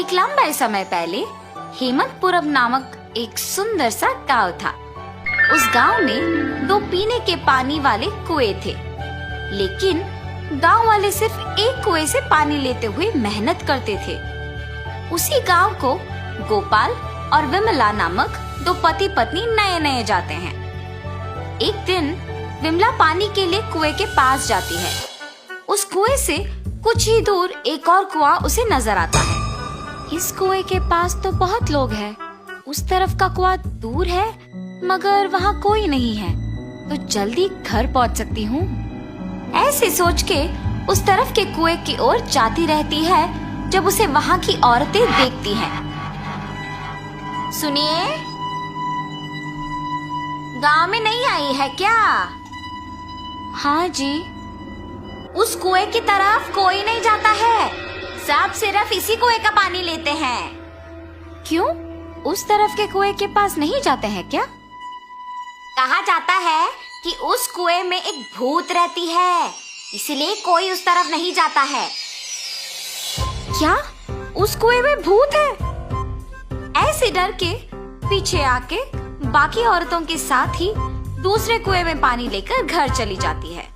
एक लंबे समय पहले हेमंतपुरम नामक एक सुंदर सा गांव था। उस गांव में 2 पीने के पानी वाले कुएं थे, लेकिन गांव वाले सिर्फ एक कुएं से पानी लेते हुए मेहनत करते थे। उसी गांव को गोपाल और विमला नामक 2 पति पत्नी नए नए जाते हैं। एक दिन विमला पानी के लिए कुएं के पास जाती है। उस कुएं से कुछ ही दूर एक और कुआं उसे नजर आता है। इस कुएं के पास तो बहुत लोग हैं, उस तरफ का कुआं दूर है मगर वहाँ कोई नहीं है, तो जल्दी घर पहुँच सकती हूँ। ऐसे सोच के उस तरफ के कुएं की ओर जाती रहती है जब उसे वहाँ की औरतें देखती हैं। सुनिए, गांव में नहीं आई है क्या? हाँ जी। उस कुएं की तरफ कोई नहीं जाता है, सब सिर्फ इसी कुएं का पानी लेते हैं। क्यों? उस तरफ के कुएं के पास नहीं जाते हैं क्या? कहा जाता है कि उस कुएं में एक भूत रहती है, इसलिए कोई उस तरफ नहीं जाता है। क्या उस कुएं में भूत है? ऐसे डर के पीछे आके बाकी औरतों के साथ ही दूसरे कुएं में पानी लेकर घर चली जाती है।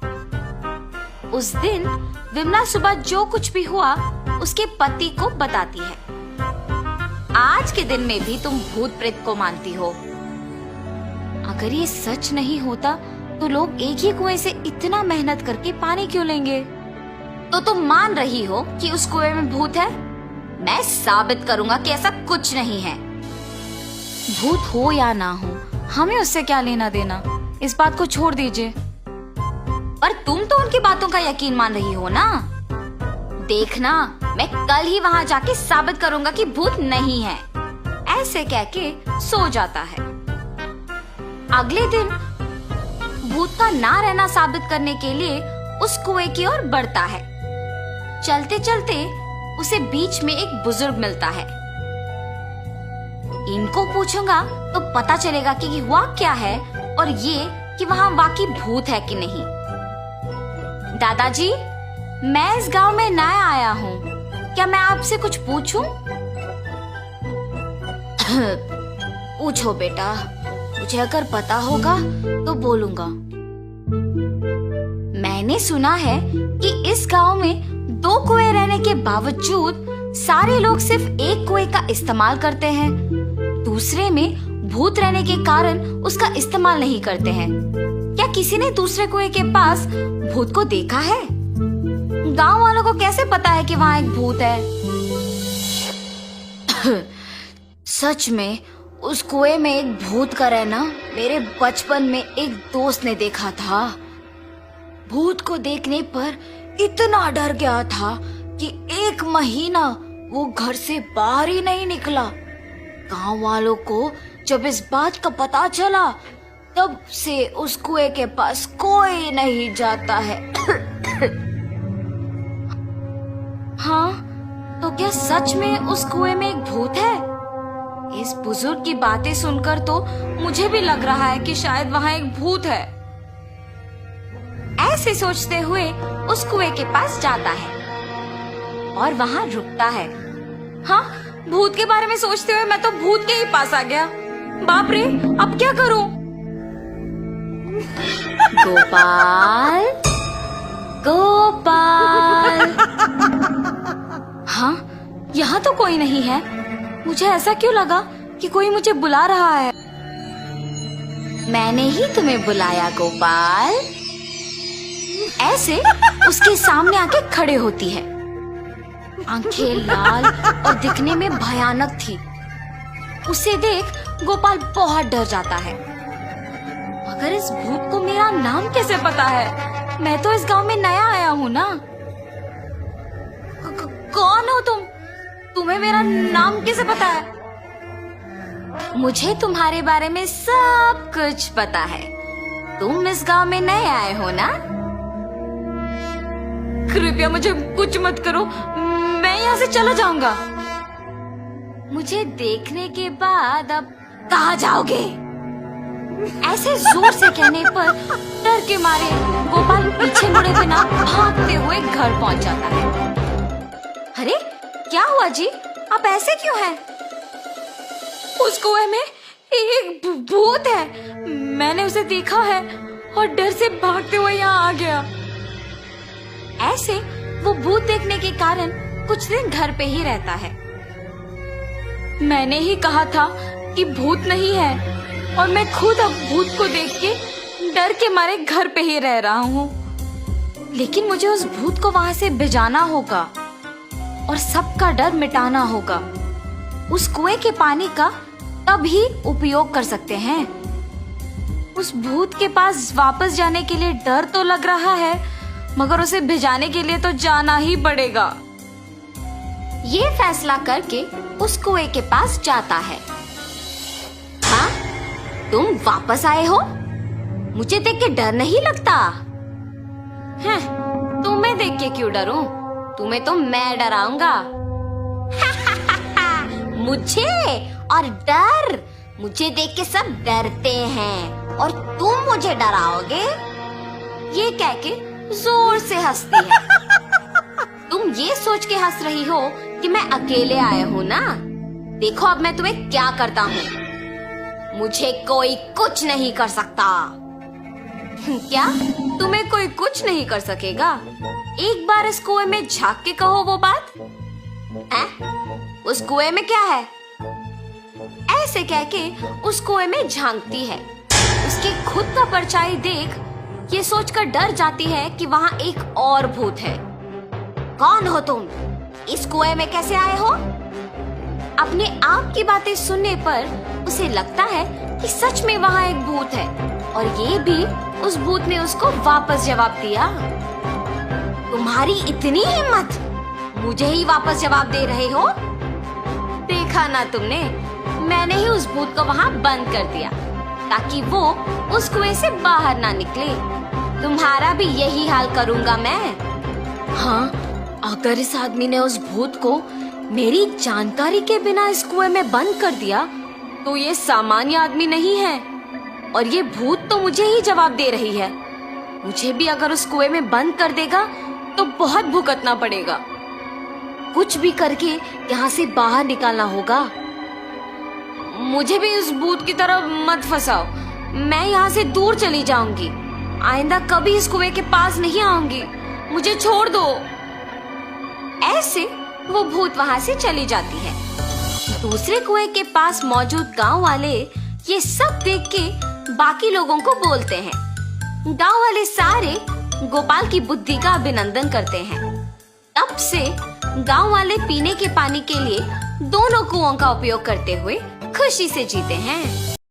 उस दिन विमला सुबह जो कुछ भी हुआ उसके पति को बताती है। आज के दिन में भी तुम भूत प्रेत को मानती हो। अगर ये सच नहीं होता तो लोग एक ही कुएं से इतना मेहनत करके पानी क्यों लेंगे? तो तुम मान रही हो कि उस कुएं में भूत है? मैं साबित करूंगा कि ऐसा कुछ नहीं है। भूत हो या ना हो, हमें उससे क्या लेना देना, इस बात को छोड़ दीजिए। पर तुम तो उनकी बातों का यकीन मान रही हो ना? देखना, मैं कल ही वहाँ जाके साबित करूंगा कि भूत नहीं है। ऐसे कह के सो जाता है। अगले दिन भूत का ना रहना साबित करने के लिए उस कुएं की ओर बढ़ता है। चलते चलते उसे बीच में एक बुजुर्ग मिलता है। इनको पूछूंगा तो पता चलेगा कि हुआ क्या है और ये कि वहाँ वाकई भूत है कि नहीं। दादाजी, मैं इस गांव में नया आया हूँ, क्या मैं आपसे कुछ पूछूं? पूछो बेटा, मुझे अगर पता होगा तो बोलूंगा। मैंने सुना है कि इस गांव में 2 कुएं रहने के बावजूद सारे लोग सिर्फ एक कुएं का इस्तेमाल करते हैं, दूसरे में भूत रहने के कारण उसका इस्तेमाल नहीं करते हैं। क्या किसी ने दूसरे कुएं के पास भूत को देखा है? गांव वालों को कैसे पता है कि वहाँ एक भूत है? सच में उस कुएं में एक भूत का रहना मेरे बचपन में एक दोस्त ने देखा था। भूत को देखने पर इतना डर गया था कि 1 महीना वो घर से बाहर ही नहीं निकला। गांव वालों को जब इस बात का पता चला तब से उस कुएं के पास कोई नहीं जाता है। हाँ, तो क्या सच में उस कुएं में एक भूत है? इस बुजुर्ग की बातें सुनकर तो मुझे भी लग रहा है कि शायद वहाँ एक भूत है। ऐसे सोचते हुए उस कुएं के पास जाता है और वहाँ रुकता है। हाँ, भूत के बारे में सोचते हुए मैं तो भूत के ही पास आ गया। बाप रे, अब क्या करूं? गोपाल, गोपाल। हाँ, यहाँ तो कोई नहीं है। मुझे ऐसा क्यों लगा कि कोई मुझे बुला रहा है? मैंने ही तुम्हें बुलाया गोपाल। ऐसे उसके सामने आके खड़े होती है। आंखें लाल और दिखने में भयानक थी। उसे देख गोपाल बहुत डर जाता है। मगर इस भूत को मेरा नाम कैसे पता है? मैं तो इस गांव में नया आया हूँ ना। कौन हो तुम? तुम्हें मेरा नाम कैसे पता है? मुझे तुम्हारे बारे में सब कुछ पता है। तुम इस गांव में नए आए हो ना? कृपया मुझे कुछ मत करो, मैं यहाँ से चला जाऊंगा। मुझे देखने के बाद अब कहाँ जाओगे? ऐसे जोर से कहने पर डर के मारे गोपाल पीछे मुड़े बिना भागते हुए घर पहुंच जाता है। अरे क्या हुआ जी? आप ऐसे क्यों हैं? उस कुएं में एक भूत है। मैंने उसे देखा है और डर से भागते हुए यहाँ आ गया। ऐसे वो भूत देखने के कारण कुछ दिन घर पे ही रहता है। मैंने ही कहा था कि भूत नहीं है और मैं खुद अब भूत को देख के डर के मारे घर पे ही रह रहा हूँ। लेकिन मुझे उस भूत को वहां से भिजाना होगा और सबका डर मिटाना होगा। उस कुएं के पानी का तभी उपयोग कर सकते हैं। उस भूत के पास वापस जाने के लिए डर तो लग रहा है, मगर उसे भिजाने के लिए तो जाना ही पड़ेगा। ये फैसला करके उस कुएं के पास जाता है। हाँ, तुम वापस आए हो? मुझे देख के डर नहीं लगता? हैं, तुम्हें देख के क्यों डरूं? तुम्हें तो मैं डराऊंगा। मुझे और डर? मुझे देख के सब डरते हैं और तुम मुझे डराओगे? ये कह के जोर से हंसती है। तुम ये सोच के हंस रही हो कि मैं अकेले आया हूँ ना? देखो अब मैं तुम्हें क्या करता हूँ। मुझे कोई कुछ नहीं कर सकता। क्या? तुम्हें कोई कुछ नहीं कर सकेगा? एक बार इस कुएं में झांक के कहो वो बात। उस कुएं में क्या है? ऐसे कह के उस कुएं में झांकती है। उसकी खुद का परछाई देख ये सोचकर डर जाती है कि वहाँ एक और भूत है। कौन हो तुम? इस कुएं में कैसे आए हो? अपने आप की बातें सुनने पर उसे लगता है कि सच में वहाँ एक भूत है और ये भी उस भूत ने उसको वापस जवाब दिया। तुम्हारी इतनी हिम्मत, मुझे ही वापस जवाब दे रहे हो? देखा ना तुमने, मैंने ही उस भूत को वहाँ बंद कर दिया ताकि वो उस कुएं से बाहर ना निकले। तुम्हारा भी यही हाल करूंगा मैं। हाँ, अगर इस आदमी ने उस भूत को मेरी जानकारी के बिना इस कुएं में बंद कर दिया तो ये सामान्य आदमी नहीं है और ये भूत तो मुझे ही जवाब दे रही है। मुझे भी अगर उस कुएं में बंद कर देगा तो बहुत भुगतना पड़ेगा। कुछ भी करके यहाँ से बाहर निकालना होगा। मुझे भी उस भूत की तरफ मत फंसाओ। मैं यहाँ से दूर चली जाऊंगी। आइंदा कभी इस कुएं के पास नहीं आऊंगी। मुझे छोड़ दो। ऐसे वो भूत वहाँ से चली जाती है। दूसरे कुएं के पास मौजूद गांव वाले ये सब देख के बाकी लोगों को बोलते हैं। गांव वाले सारे गोपाल की बुद्धि का अभिनंदन करते हैं। तब से गांव वाले पीने के पानी के लिए दोनों कुओं का उपयोग करते हुए खुशी से जीते हैं।